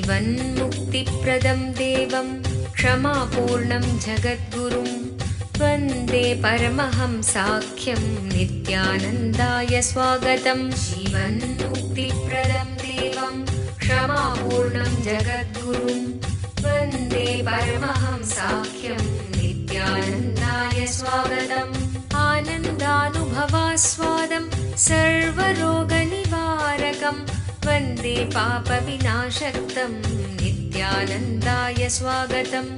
जीवन्मुक्तिप्रदं देवं क्षमापूर्णं जगद्गुरुं वन्दे परमहंसाख्यं नित्यानन्दाय स्वागतं। जीवन्मुक्तिप्रदं देवं क्षमापूर्णं जगद्गुरुं वन्दे परमहंसाख्यं नित्यानन्दाय स्वागतम्। आनन्दानुभवास्वादं सर्वरोगनिवारकं वन्दे पापविनाशक्तं नित्यानन्दाय स्वागतम्।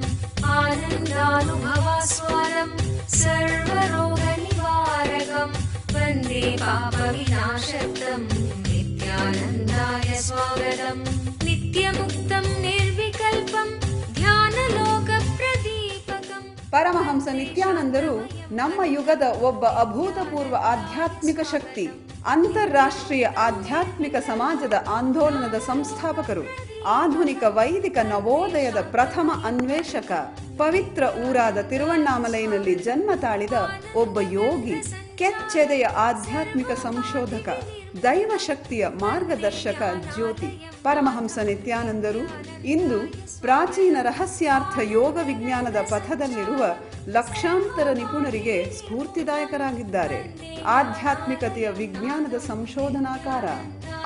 आनन्दानुभवास्वादं सर्वरोगनिवारकं वन्दे पापविनाशक्तं नित्यानन्दाय स्वागतम्। नित्यमुक्तं निर्विकल्पं ಧ್ಯಾನಲೋಕಪ್ರದೀಪಕಂ. ಪರಮಹಂಸ ನಿತ್ಯಾನಂದರು ನಮ್ಮ ಯುಗದ ಒಬ್ಬ ಅಭೂತಪೂರ್ವ ಆಧ್ಯಾತ್ಮಿಕ ಶಕ್ತಿ, ಅಂತಾರಾಷ್ಟ್ರೀಯ ಆಧ್ಯಾತ್ಮಿಕ ಸಮಾಜದ ಆಂದೋಲನದ ಸಂಸ್ಥಾಪಕರು, ಆಧುನಿಕ ವೈದಿಕ ನವೋದಯದ ಪ್ರಥಮ ಅನ್ವೇಷಕ, ಪವಿತ್ರ ಊರಾದ ತಿರುವಣ್ಣಾಮಲೈನಲ್ಲಿ ಜನ್ಮ ತಾಳಿದ ಒಬ್ಬ ಯೋಗಿ, ಕೆಚ್ಚೆದೆಯ ಆಧ್ಯಾತ್ಮಿಕ ಸಂಶೋಧಕ, ದೈವಶಕ್ತಿಯ ಮಾರ್ಗದರ್ಶಕ ಜ್ಯೋತಿ. ಪರಮಹಂಸ ನಿತ್ಯಾನಂದರು ಇಂದು ಪ್ರಾಚೀನ ರಹಸ್ಯಾರ್ಥ ಯೋಗ ವಿಜ್ಞಾನದ ಪಥದಲ್ಲಿರುವ ಲಕ್ಷಾಂತರ ನಿಪುಣರಿಗೆ ಸ್ಫೂರ್ತಿದಾಯಕರಾಗಿದ್ದಾರೆ. ಆಧ್ಯಾತ್ಮಿಕತೆಯ ವಿಜ್ಞಾನದ ಸಂಶೋಧನಾಕಾರ,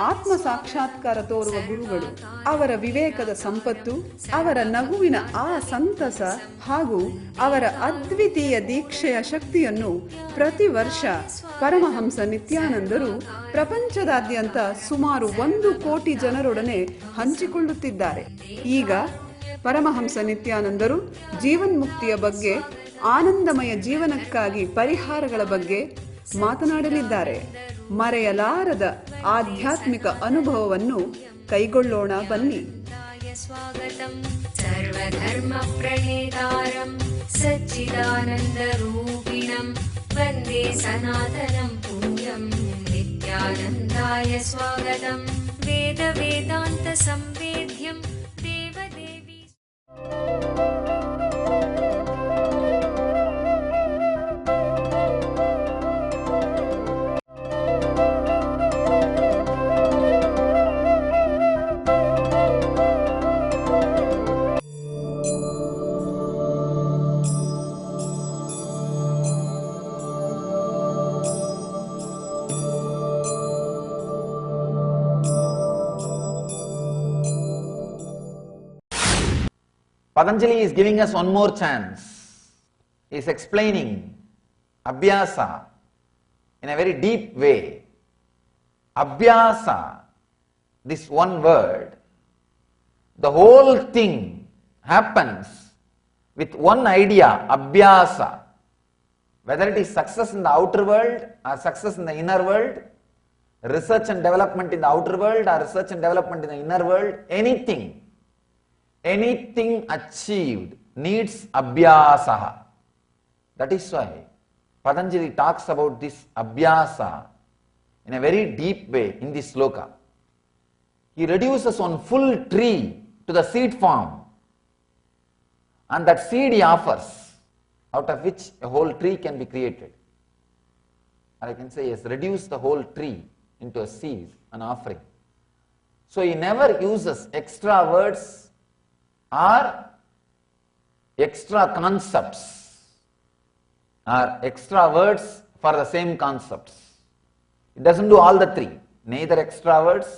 ಆತ್ಮ ಸಾಕ್ಷಾತ್ಕಾರ ತೋರುವ ಗುರುಗಳು. ಅವರ ವಿವೇಕದ ಸಂಪತ್ತು, ಅವರ ನಗುವಿನ ಆ ಸಂತಸ ಹಾಗೂ ಅವರ ಅದ್ವಿತೀಯ ದೀಕ್ಷೆಯ ಶಕ್ತಿಯನ್ನು ಪ್ರತಿ ವರ್ಷ ಪರಮಹಂಸ ನಿತ್ಯಾನಂದರು ಪ್ರಪಂಚದಾದ್ಯಂತ ಸುಮಾರು 1 ಕೋಟಿ ಜನರೊಡನೆ ಹಂಚಿಕೊಳ್ಳುತ್ತಿದ್ದಾರೆ. ಈಗ ಪರಮಹಂಸ ನಿತ್ಯಾನಂದರು ಜೀವನ್ಮುಕ್ತಿಯ ಬಗ್ಗೆ, ಆನಂದಮಯ ಜೀವನಕ್ಕಾಗಿ ಪರಿಹಾರಗಳ ಬಗ್ಗೆ ಮಾತನಾಡಲಿದ್ದಾರೆ. ಮರೆಯಲಾರದ ಆಧ್ಯಾತ್ಮಿಕ ಅನುಭವವನ್ನು ಕೈಗೊಳ್ಳೋಣ ಬನ್ನಿ. ಸರ್ವಧರ್ಮ ಪ್ರಣೇತಾರಂ ಸಚ್ಚಿದಾನಂದರೂಪಿಣಂ ವಂದೇ ಸನಾತನಂ ಪುಣ್ಯಂ ನಿತ್ಯಾನಂದಾಯ ಸ್ವಾಗತಂ. ವೇದ ವೇದಾಂತ ಸಂವೇದ್ಯಂ ದೇವದೇವಿ. Patanjali is giving us one more chance. He is explaining Abhyasa in a very deep way. Abhyasa, this one word, the whole thing happens with one idea, Abhyasa. Whether it is success in the outer world or success in the inner world, research and development in the outer world or research and development in the inner world, anything achieved needs abhyasa. That is why Patanjali talks about this abhyasa in a very deep way in this sloka. He reduces one full tree to the seed form, and that seed he offers, out of which a whole tree can be created. Or I can say he has reduced the whole tree into a seed, an offering. So he never uses extra words or extra concepts or extra words for the same concepts. It doesn't do all the three, neither extra words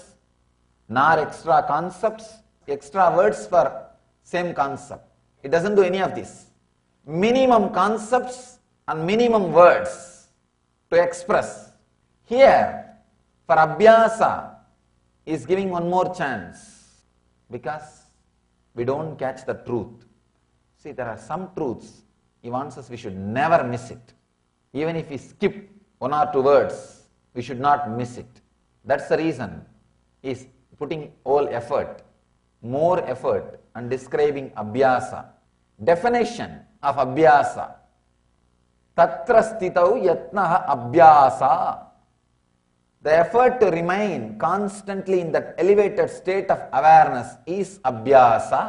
nor extra concepts, extra words for same concept. It doesn't do any of this. Minimum concepts and minimum words to express. Here, for abhyasa, is giving one more chance because we don't catch the truth. See, there are some truths he wants us, we should never miss it. Even if we skip 1 or 2 words, we should not miss it. That's the reason he is putting all effort, more effort on describing abhyasa. Definition of abhyasa. Tatra stitau yatnaha abhyasa. The effort to remain constantly in that elevated state of awareness is abhyasa.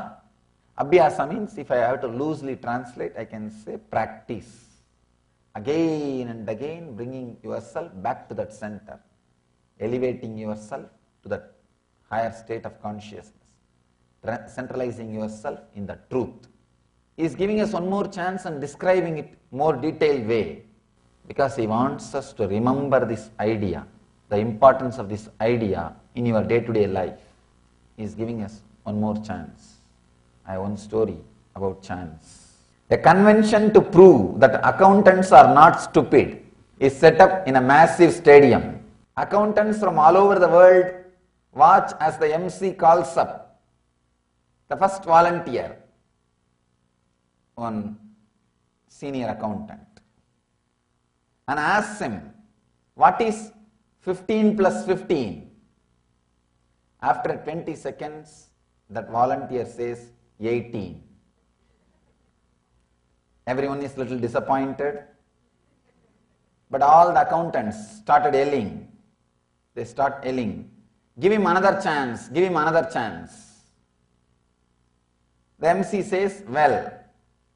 Abhyasa means, if I have to loosely translate, I can say practice. Again and again bringing yourself back to that center, elevating yourself to that higher state of consciousness. centralizing yourself in the truth. He is giving us one more chance and describing it more detailed way, because he wants us to remember this idea, the importance of this idea in your day-to-day life. He is giving us one more chance. I have one story about chance. A convention to prove that accountants are not stupid is set up in a massive stadium. Accountants from all over the world watch as the MC calls up the first volunteer, one senior accountant, and asks him, what is 15 plus 15? After 20 seconds, that volunteer says 18. Everyone is a little disappointed, but all the accountants started yelling. They start yelling, give him another chance, give him another chance. The MC says, well,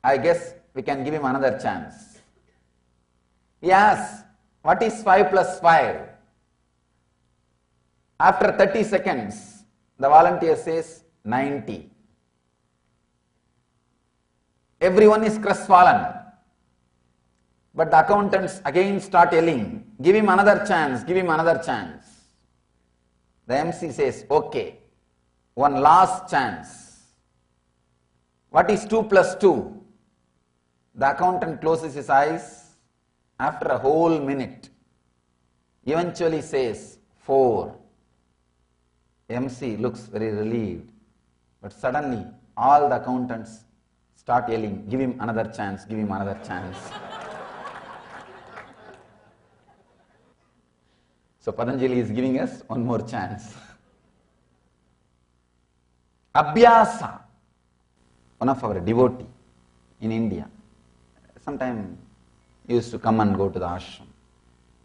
I guess we can give him another chance. He asks, what is 5 plus 5? After 30 seconds, the volunteer says 90. Everyone is crestfallen. But the accountants again start yelling, give him another chance, give him another chance. The MC says, okay, one last chance. What is 2 plus 2? The accountant closes his eyes after a whole minute. Eventually says 4. MC looks very relieved. But suddenly all the accountants start yelling, give him another chance, give him another chance. So Patanjali is giving us one more chance. Abhyasa, one of our devotee in India, sometime used to come and go to the ashram.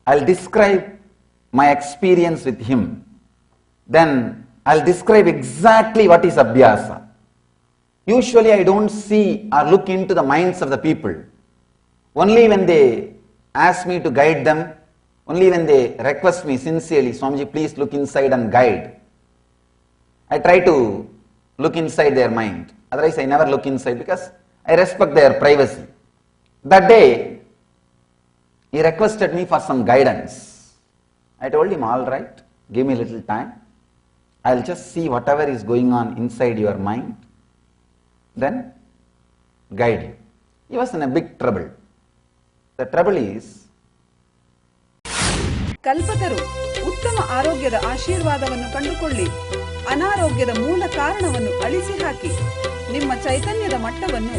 I'll describe my experience with him. Then I'll describe exactly what is abhyasa. Usually I don't see or look into the minds of the people. Only when they ask me to guide them, only when they request me sincerely, Swamiji, please look inside and guide, I try to look inside their mind. Otherwise I never look inside because I respect their privacy. That day, he requested me for some guidance. I told him, all right, give me a little time. I'll just see whatever is going on inside your mind, then guide you. He was in a big trouble. The trouble is, ಕಲ್ಪತರು ಉತ್ತಮ ಆರೋಗ್ಯದ ಆಶೀರ್ವಾದವನ್ನು ಕಂಡುಕೊಳ್ಳಿ. ಅನಾರೋಗ್ಯದ ಮೂಲ ಕಾರಣವನ್ನು ಅಳಿಸಿ ಹಾಕಿ. ನಿಮ್ಮ ಚೈತನ್ಯದ ಮಟ್ಟವನ್ನು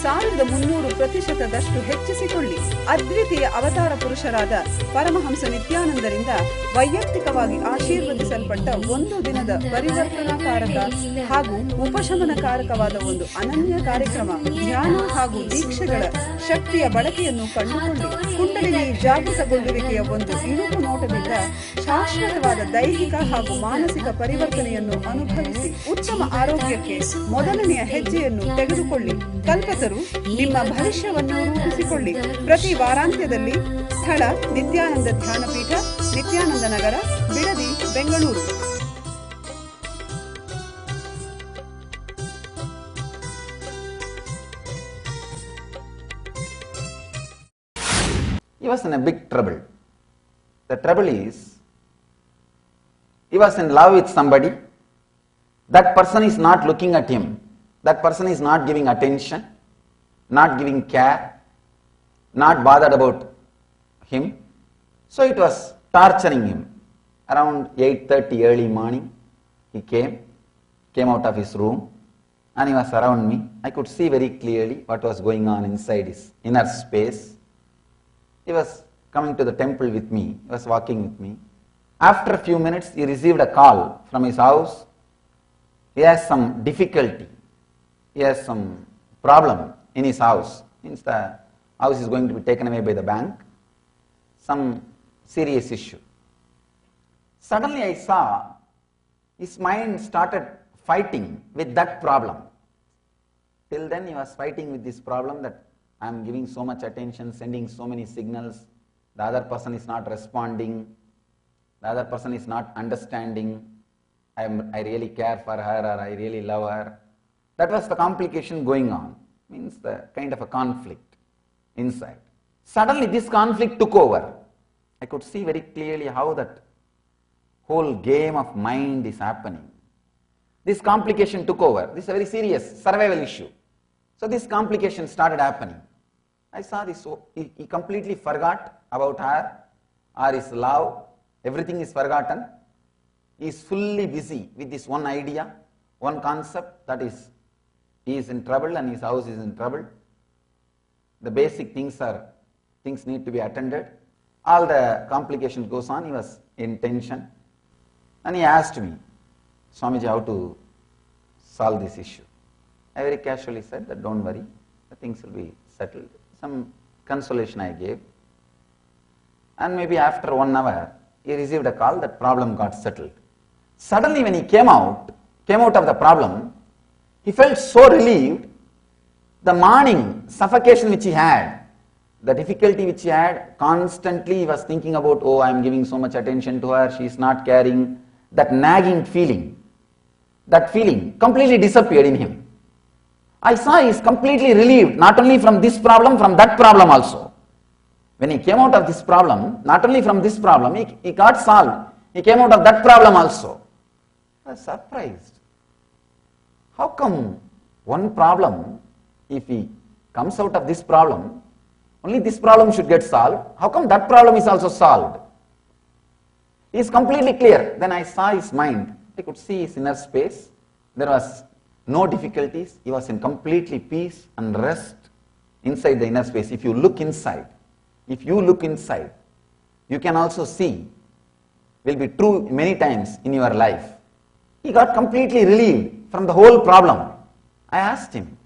1300% ಹೆಚ್ಚಿಸಿಕೊಳ್ಳಿ. ಅದ್ವಿತೀಯ ಅವತಾರ ಪುರುಷರಾದ ಪರಮಹಂಸ ನಿತ್ಯಾನಂದರಿಂದ ವೈಯಕ್ತಿಕವಾಗಿ ಆಶೀರ್ವದಿಸಲ್ಪಟ್ಟ ಒಂದು ದಿನದ ಪರಿವರ್ತನಾಕಾರಕ ಹಾಗೂ ಉಪಶಮನಕಾರಕವಾದ ಒಂದು ಅನನ್ಯ ಕಾರ್ಯಕ್ರಮ, ಧ್ಯಾನ ಹಾಗೂ ದೀಕ್ಷೆಗಳ ಶಕ್ತಿಯ ಬಳಕೆಯನ್ನು ಕಂಡುಕೊಳ್ಳಿ. ಕುಂಡಲಿನಿ ಜಾಗೃತಗೊಳ್ಳುವಿಕೆಯ ಒಂದು ಇಣುಕು ನೋಟದಿಂದ ಶಾಶ್ವತವಾದ ದೈಹಿಕ ಹಾಗೂ ಮಾನಸಿಕ ಪರಿವರ್ತನೆಯನ್ನು ಅನುಭವಿಸಿ ಉತ್ತಮ ಆರೋಗ್ಯಕ್ಕೆ ಮೊದಲನೆಯ ಹೆಜ್ಜೆಯನ್ನು ತೆಗೆದುಕೊಳ್ಳಿ. ಕಲ್ಪತರು ನಿಮ್ಮ ಭವಿಷ್ಯವನ್ನು ರೂಪಿಸಿಕೊಳ್ಳಿ. ಪ್ರತಿ ವಾರಾಂತ್ಯದಲ್ಲಿ ಸ್ಥಳ ನಿತ್ಯಾನಂದ ಧ್ಯಾನಪೀಠ, ನಿತ್ಯಾನಂದ ನಗರ, Bidadi, Bengaluru. he was in a big trouble. The trouble is, he was in love with somebody. That person is not looking at him. That person is not giving attention, not giving care, not bothered about him. So it was torturing him. Around 8:30 early morning, he came out of his room, and he was around me. I could see very clearly what was going on inside his inner space. He was coming to the temple with me. He was walking with me. After a few minutes, he received a call from his house. He has some difficulty. He has some problem in his house. Means the house is going to be taken away by the bank. Some serious issue. Suddenly I saw his mind started fighting with that problem. Till then he was fighting with this problem that I am giving so much attention, sending so many signals, the other person is not responding, the other person is not understanding, I really care for her or I really love her. That was the complication going on, means the kind of a conflict inside. Suddenly this conflict took over. I could see very clearly how that whole game of mind is happening. This complication took over. This is a very serious survival issue. So this complication started happening. I saw this, so he completely forgot about her or his love. Everything is forgotten. He is fully busy with this one idea, one concept, that is, he is in trouble and his house is in trouble. The basic things need to be attended. All the complications goes on. He was in tension. And he asked me, Swamiji, how to solve this issue? I very casually said that don't worry, the things will be settled. Some consolation I gave. And maybe after 1 hour, he received a call, that problem got settled. Suddenly when he came out of the problem, he felt so relieved. The morning suffocation which he had, the difficulty which he had, constantly he was thinking about, oh, I am giving so much attention to her, she is not caring. That nagging feeling, that feeling completely disappeared in him. I saw he is completely relieved, not only from this problem, from that problem also. When he came out of this problem, not only from this problem, he got solved. He came out of that problem also. I was surprised. How come one problem, if he comes out of this problem, only this problem should get solved? How come that problem is also solved? He is completely clear. Then I saw his mind. I could see his inner space. There was no difficulties. He was in completely peace and rest inside the inner space. If you look inside, you can also see, will be true many times in your life. He got completely relieved from the whole problem. I asked him,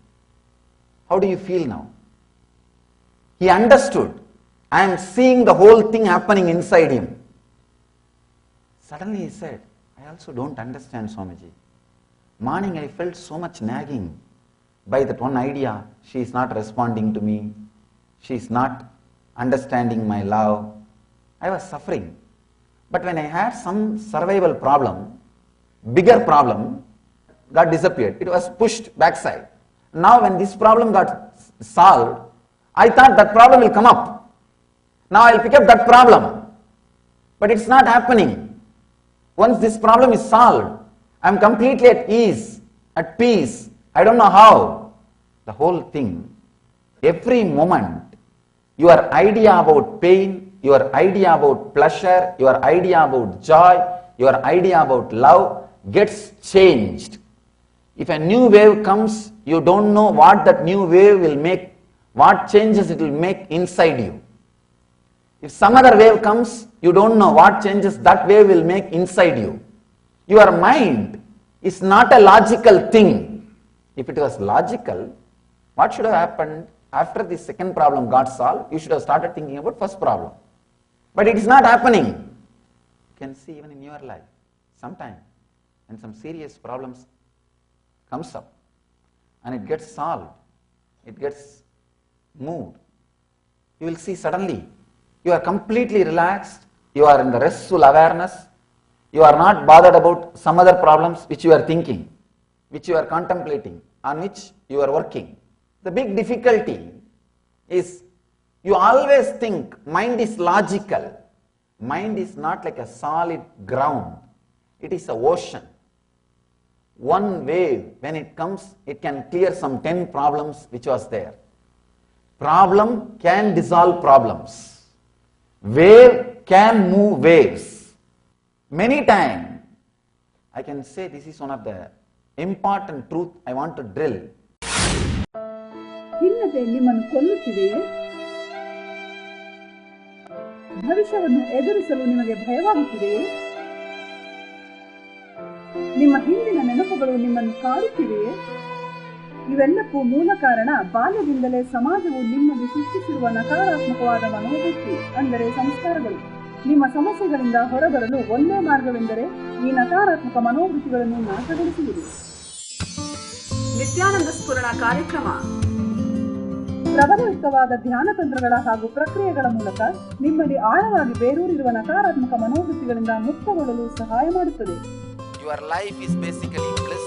how do you feel now? He understood. I am seeing the whole thing happening inside him. Suddenly he said, I also don't understand, Swamiji. Morning I felt so much nagging by that one idea. She is not responding to me. She is not understanding my love. I was suffering. But when I had some survival problem, bigger problem, got disappeared. It was pushed backside. Now when this problem got solved, I thought that problem will come up. Now I will pick up that problem. But it's not happening. Once this problem is solved, I am completely at ease, at peace. I don't know how. The whole thing, every moment, your idea about pain, your idea about pleasure, your idea about joy, your idea about love gets changed. If a new wave comes, you don't know what that new wave will make, what changes it will make inside you. If some other wave comes, you don't know what changes that wave will make inside you. Your mind is not a logical thing. If it was logical, what should have happened after the second problem got solved? You should have started thinking about first problem. But it is not happening. You can see even in your life, sometime when some serious problems comes up and it gets solved, it gets moved, you will see suddenly you are completely relaxed, you are in the restful awareness, you are not bothered about some other problems which you are thinking, which you are contemplating, on which you are working. The big difficulty is you always think mind is logical. Mind is not like a solid ground. It is an ocean. One wave, when it comes, it can clear some 10 problems which was there. Problem can dissolve problems. Wave can move waves. Many times, I can say this is one of the important truth I want to drill. ಖಿನ್ನತೆ ನಿಮ್ಮನ್ನು ಕೊಲ್ಲುತ್ತಿದೆಯೇ? ಭವಿಷ್ಯವನ್ನು ಎದುರಿಸಲು ನಿಮಗೆ ಭಯವಾಗುತ್ತಿದೆಯೇ? ನಿಮ್ಮ ಹಿಂದಿನ ನೆನಪುಗಳು ನಿಮ್ಮನ್ನು ಕಾಡುತ್ತಿವೆಯೇ? ಇವೆಲ್ಲಕ್ಕೂ ಮೂಲ ಕಾರಣ ಬಾಲ್ಯದಿಂದಲೇ ಸಮಾಜವು ನಿಮ್ಮಲ್ಲಿ ಸೃಷ್ಟಿಸಿರುವ ನಕಾರಾತ್ಮಕವಾದ ಮನೋವೃತ್ತಿ, ಅಂದರೆ ಸಂಸ್ಕಾರಗಳು. ನಿಮ್ಮ ಸಮಸ್ಯೆಗಳಿಂದ ಹೊರಬರಲು ಒಂದೇ ಮಾರ್ಗವೆಂದರೆ ಈ ನಕಾರಾತ್ಮಕ ಮನೋವೃತ್ತಿಗಳನ್ನು ನಾಶಗೊಳಿಸುವುದು. ನಿತ್ಯಾನಂದ ಸ್ಫುರಣ ಕಾರ್ಯಕ್ರಮ ಪ್ರಬಲಯುಕ್ತವಾದ ಧ್ಯಾನ ತಂತ್ರಗಳ ಹಾಗೂ ಪ್ರಕ್ರಿಯೆಗಳ ಮೂಲಕ ನಿಮ್ಮಲ್ಲಿ ಆಳವಾಗಿ ಬೇರೂರಿರುವ ನಕಾರಾತ್ಮಕ ಮನೋವೃತ್ತಿಗಳಿಂದ ಮುಕ್ತಗೊಳ್ಳಲು ಸಹಾಯ ಮಾಡುತ್ತದೆ. Your life is basically bliss.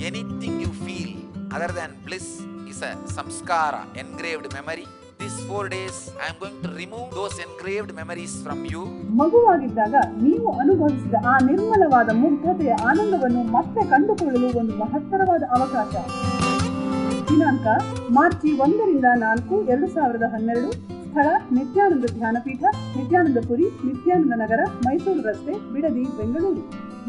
Anything you feel other than bliss is a samskara, engraved memory. These 4 days, I am going to remove those engraved memories from you. ಮಗುವಾಗಿದ್ದಾಗ ನೀವು ಅನುಭವಿಸಿದ ಆ ನಿರ್ಮಲವಾದ ಮುಗ್ಧತೆಯ ಆನಂದವನ್ನು ಮತ್ತೆ ಕಂಡುಕೊಳ್ಳಲು ಒಂದು ಮಹತ್ತರವಾದ ಅವಕಾಶ. ದಿನಾಂಕ ಮಾರ್ಚ್ 1 ರಿಂದ 4, 2012. ಸ್ಥಳ ನಿತ್ಯಾನಂದ ಧ್ಯಾನಪೀಠ, ನಿತ್ಯಾನಂದಪುರಿ, ನಿತ್ಯಾನಂದ ನಗರ, ಮೈಸೂರು ರಸ್ತೆ, ಬಿಡದಿ, ಬೆಂಗಳೂರು.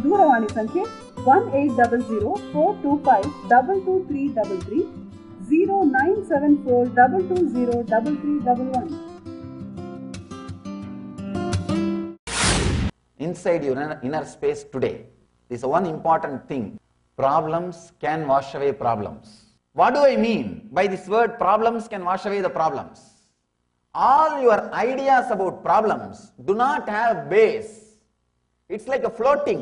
ದೂರವಾಣಿ ಸಂಖ್ಯೆ 1800-425-22333, 0974-220-3311. Inside your inner space today is one important thing. Problems can wash away problems. What do I mean by this word problems can wash away the problems? All your ideas about problems do not have base. It's like a floating.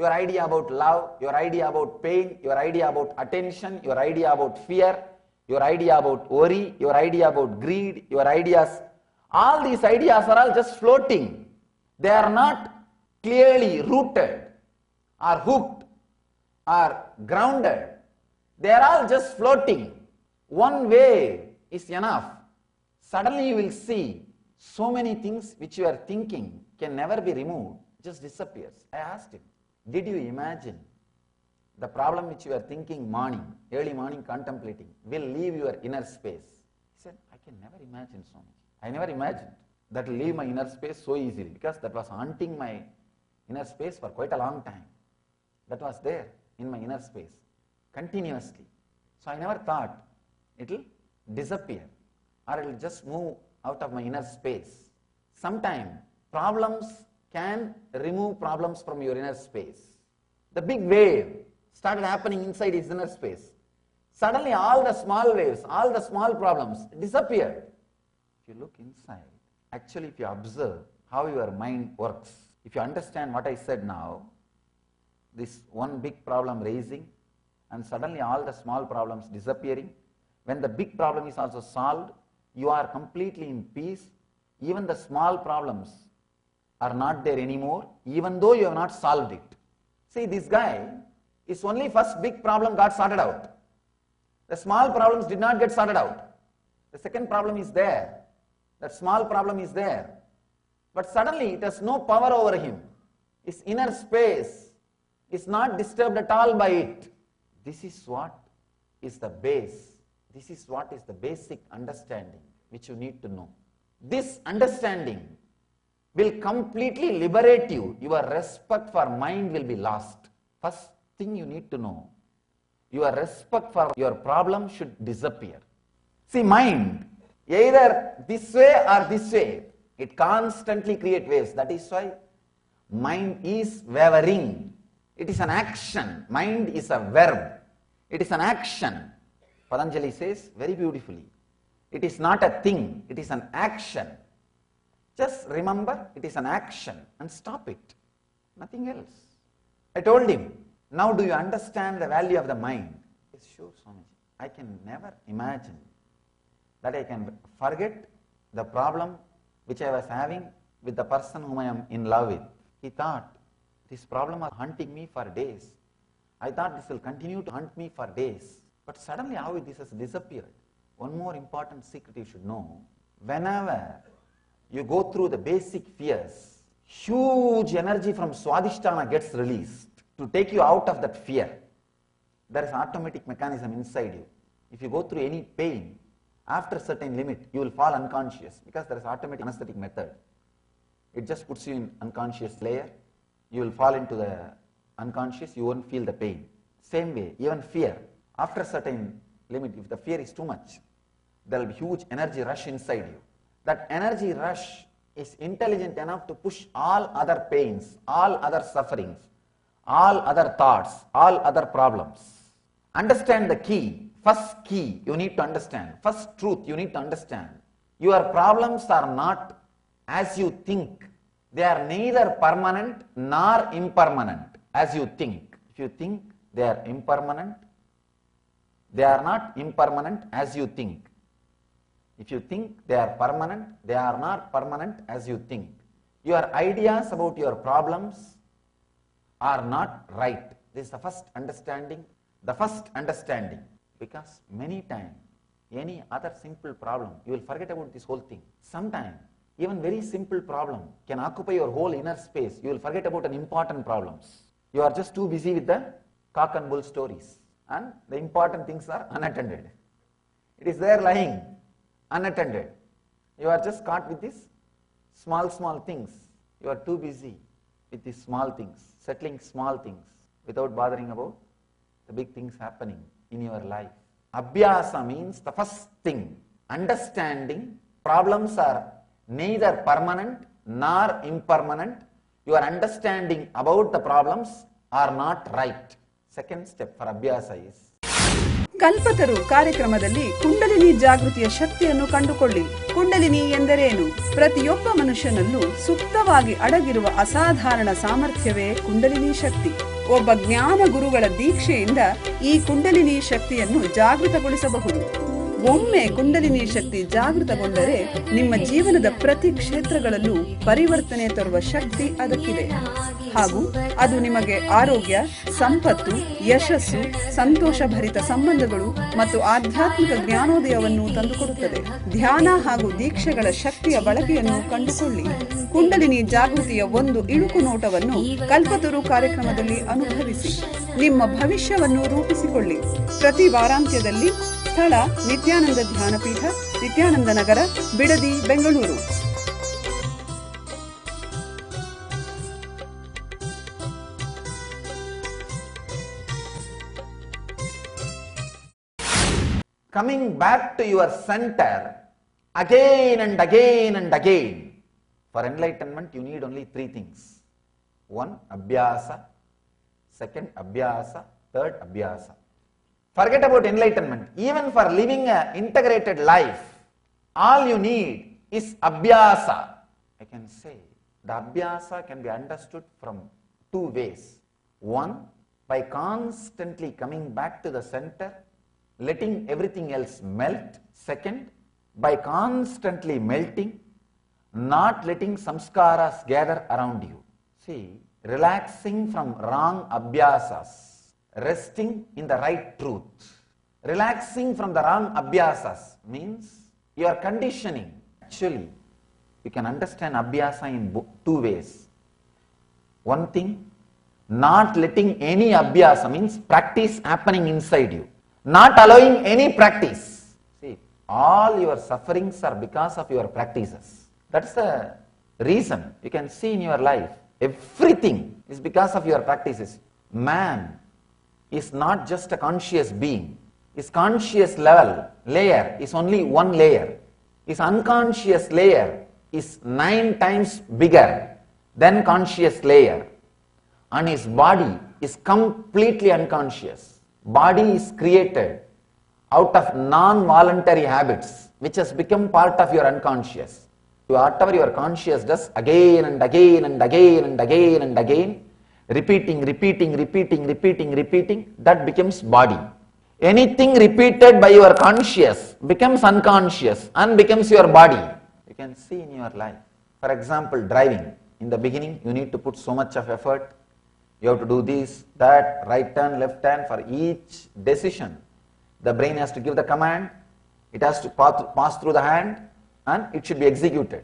Your idea about love, your idea about pain, your idea about attention, your idea about fear, your idea about worry, your idea about greed, your ideas. All these ideas are all just floating. They are not clearly rooted or hooked or grounded. They are all just floating. One wave is enough. Suddenly you will see so many things which you are thinking can never be removed, just disappears. I asked him, did you imagine the problem which you are thinking early morning contemplating will leave your inner space? He said, I can never imagine so much. I never imagined that will leave my inner space so easily, because that was haunting my inner space for quite a long time. That was there in my inner space continuously. So I never thought it will disappear or it will just move out of my inner space. Sometimes problems can remove problems from your inner space. The big wave started happening inside his inner space. Suddenly all the small waves, all the small problems disappeared. If you look inside, actually if you observe how your mind works, if you understand what I said now, this one big problem raising and suddenly all the small problems disappearing, when the big problem is also solved, you are completely in peace. Even the small problems are not there anymore, even though you have not solved it. See, this guy is only first big problem got sorted out. The small problems did not get sorted out. The second problem is there. That small problem is there. But suddenly it has no power over him. His inner space is not disturbed at all by it. This is what is the base. This is what is the basic understanding which you need to know. This understanding will completely liberate you. Your respect for mind will be lost. First thing you need to know, your respect for your problem should disappear. See, mind, either this way or this way, it constantly creates waves. That is why mind is wavering. It is an action. Mind is a verb. It is an action. Patanjali says very beautifully, it is not a thing, it is an action. Just remember, it is an action and stop it. Nothing else. I told him, now do you understand the value of the mind? Yes, sure, Swamiji. I can never imagine that I can forget the problem which I was having with the person whom I am in love with. He thought, this problem was hunting me for days. I thought this will continue to hunt me for days. But suddenly how this has disappeared. One more important secret you should know. Whenever you go through the basic fears, huge energy from Swadhisthana gets released to take you out of that fear. There is an automatic mechanism inside you. If you go through any pain, after a certain limit, you will fall unconscious, because there is automatic anesthetic method. It just puts you in unconscious layer. You will fall into the unconscious, you won't feel the pain. Same way, even fear. After a certain limit, if the fear is too much, there will be huge energy rush inside you. That energy rush is intelligent enough to push all other pains, all other sufferings, all other thoughts, all other problems. Understand the key. First key you need to understand. First truth you need to understand. Your problems are not as you think. They are neither permanent nor impermanent as you think. If you think they are impermanent, they are not impermanent as you think. If you think they are permanent, they are not permanent as you think. Your ideas about your problems are not right. This is the first understanding. The first understanding. Because many times, any other simple problem, you will forget about this whole thing. Sometimes, even very simple problem can occupy your whole inner space. You will forget about an important problems. You are just too busy with the cock and bull stories. And the important things are unattended. It is there lying, unattended. You are just caught with these small things. You are too busy with these small things, settling small things without bothering about the big things happening in your life. Abhyasa means the first thing, understanding problems are neither permanent nor impermanent. Your understanding about the problems are not right. Second step for Abhyasa is ಕಲ್ಪತರು ಕಾರ್ಯಕ್ರಮದಲ್ಲಿ ಕುಂಡಲಿನಿ ಜಾಗೃತಿಯ ಶಕ್ತಿಯನ್ನು ಕಂಡುಕೊಳ್ಳಿ. ಕುಂಡಲಿನಿ ಎಂದರೇನು? ಪ್ರತಿಯೊಬ್ಬ ಮನುಷ್ಯನಲ್ಲೂ ಸುಪ್ತವಾಗಿ ಅಡಗಿರುವ ಅಸಾಧಾರಣ ಸಾಮರ್ಥ್ಯವೇ ಕುಂಡಲಿನಿ ಶಕ್ತಿ. ಒಬ್ಬ ಜ್ಞಾನ ಗುರುಗಳ ದೀಕ್ಷೆಯಿಂದ ಈ ಕುಂಡಲಿನಿ ಶಕ್ತಿಯನ್ನು ಜಾಗೃತಗೊಳಿಸಬಹುದು. ಒಮ್ಮೆ ಕುಂಡಲಿನಿ ಶಕ್ತಿ ಜಾಗೃತಗೊಂಡರೆ ನಿಮ್ಮ ಜೀವನದ ಪ್ರತಿ ಕ್ಷೇತ್ರಗಳಲ್ಲೂ ಪರಿವರ್ತನೆ ತರುವ ಶಕ್ತಿ ಅದಕ್ಕಿದೆ. ಹಾಗೂ ಅದು ನಿಮಗೆ ಆರೋಗ್ಯ, ಸಂಪತ್ತು, ಯಶಸ್ಸು, ಸಂತೋಷಭರಿತ ಸಂಬಂಧಗಳು ಮತ್ತು ಆಧ್ಯಾತ್ಮಿಕ ಜ್ಞಾನೋದಯವನ್ನು ತಂದುಕೊಡುತ್ತದೆ. ಧ್ಯಾನ ಹಾಗೂ ದೀಕ್ಷೆಗಳ ಶಕ್ತಿಯ ಬಳಕೆಯನ್ನು ಕಂಡುಕೊಳ್ಳಿ. ಕುಂಡಲಿನಿ ಜಾಗೃತಿಯ ಒಂದು ಇಳುಕು ನೋಟವನ್ನು ಕಲ್ಪತರು ಕಾರ್ಯಕ್ರಮದಲ್ಲಿ ಅನುಭವಿಸಿ. ನಿಮ್ಮ ಭವಿಷ್ಯವನ್ನು ರೂಪಿಸಿಕೊಳ್ಳಿ. ಪ್ರತಿ ವಾರಾಂತ್ಯದಲ್ಲಿ ಸ್ಥಳ ನಿತ್ಯಾನಂದ ಧ್ಯಾನಪೀಠ, ನಿತ್ಯಾನಂದ ನಗರ, Bidadi, Bengaluru. coming back to your center again and again and again. For enlightenment, you need only three things. One, Abhyasa. Second, Abhyasa. Third, Abhyasa. Forget about enlightenment. Even for living an integrated life, all you need is Abhyasa. I can say the Abhyasa can be understood from two ways. One, by constantly coming back to the center, letting everything else melt. Second, by constantly melting, not letting samskaras gather around you. See, relaxing from wrong abhyasas, resting in the right truth. Relaxing from the wrong abhyasas means you are conditioning. Actually, you can understand abhyasa in two ways. One thing, not letting any abhyasa means practice happening inside you. Not allowing any practice. See, all your sufferings are because of your practices. That's the reason. You can see in your life, everything is because of your practices. Man is not just a conscious being. His conscious layer is only one layer. His unconscious layer is 9 times bigger than conscious layer. And his body is completely unconscious. Body is created out of non-voluntary habits, which has become part of your unconscious. Whatever your conscious does again and again and again and again and again, repeating, that becomes body. Anything repeated by your conscious becomes unconscious and becomes your body. You can see in your life. For example, driving. In the beginning, you need to put so much of effort. You have to do this, that, right turn, left turn. For each decision, the brain has to give the command, it has to pass through the hand, and it should be executed.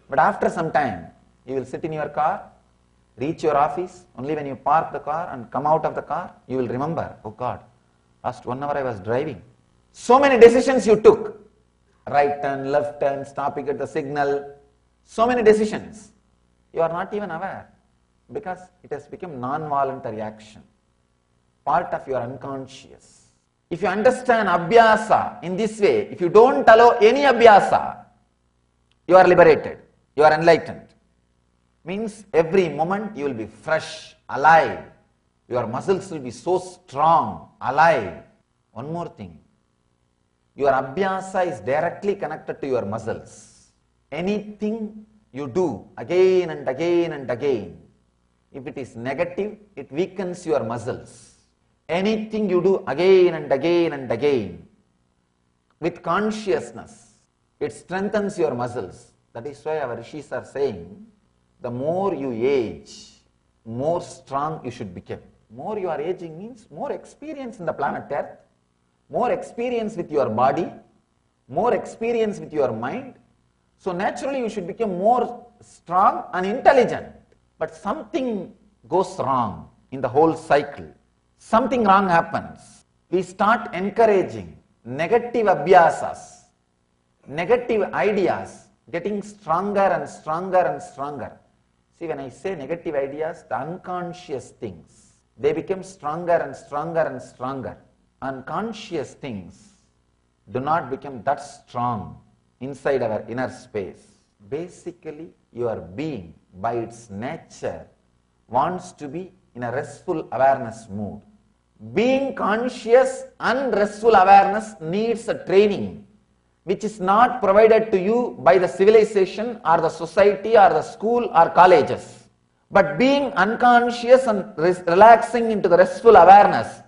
But after some time, you will sit in your car, reach your office. Only when you park the car and come out of the car, you will remember, oh God, last 1 hour I was driving. So many decisions you took. Right turn, left turn, stopping at the signal. So many decisions. You are not even aware. Because it has become non-voluntary action, part of your unconscious. If you understand abhyasa in this way, if you don't allow any abhyasa, you are liberated, you are enlightened. Means every moment you will be fresh, alive. Your muscles will be so strong, alive. One more thing, your abhyasa is directly connected to your muscles. Anything you do again and again and again, if it is negative, it weakens your muscles. Anything you do again and again and again with consciousness, it strengthens your muscles. That is why our rishis are saying, the more you age, more strong you should become. More you are aging means more experience in the planet Earth, more experience with your body, more experience with your mind. So naturally you should become more strong and intelligent. But something goes wrong in the whole cycle. Something wrong happens. We start encouraging negative abhyasas, negative ideas, getting stronger and stronger and stronger. See, when I say negative ideas, the unconscious things, they become stronger and stronger and stronger. Unconscious things do not become that strong inside our inner space. Basically, your being, by its nature, wants to be in a restful awareness mood. Being conscious and restful awareness needs a training which is not provided to you by the civilization or the society or the school or colleges. But being unconscious and relaxing into the restful awareness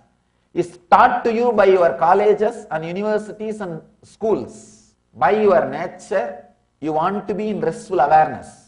is taught to you by your colleges and universities and schools. By your nature, you want to be in restful awareness.